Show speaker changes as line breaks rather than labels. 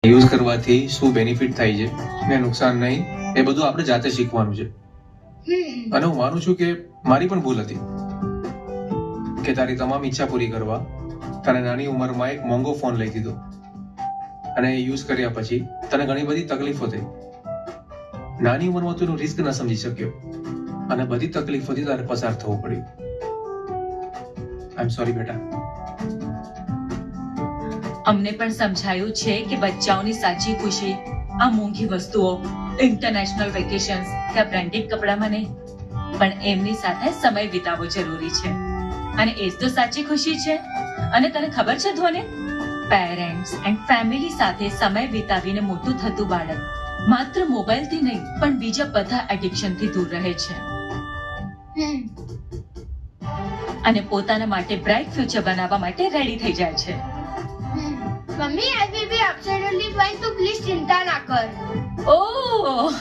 Use કરવાથી શું benefit થાય છે ને નુકસાન નહીં, એ બધું આપણે જાતે શીખવાનું છે. અને હું માનું છું કે મારી પણ ભૂલ હતી કે તારી તમામ ઈચ્છા પૂરી કરવા તને નાની ઉંમરમાં એક મોંઘો ફોન લઈ દીધો, અને યુઝ કર્યા પછી તને ઘણી બધી તકલીફો થઈ. નાની ઉંમરમાં તું એનું રિસ્ક ન સમજી શક્યો અને બધી તકલીફોથી તારે પસાર થવું પડ્યું. આઈ એમ સોરી બેટા.
અમને પણ સમજાયું છે કે બચ્ચાઓની સાચી ખુશી આ મોંઘી વસ્તુઓ, ઇન્ટરનેશનલ વેકેશન્સ કે બ્રાન્ડેડ કપડામાં નહીં, પણ એમની સાથે સમય વિતાવવો જરૂરી છે. અને એ જ તો સાચી ખુશી છે. અને તને ખબર છે ધ્વને, પેરેન્ટ્સ એન્ડ ફેમિલી સાથે સમય વિતાવીને મોટું થતું બાળક માત્ર મોબાઈલથી નહીં પણ બીજા બધા એડિક્શનથી દૂર રહે છે અને પોતાના માટે બ્રાઇટ ફ્યુચર બનાવવા માટે રેડી થઈ જાય છે.
Mummy, I will be absolutely fine, તો પ્લીઝ ચિંતા ના કર.
ઓહ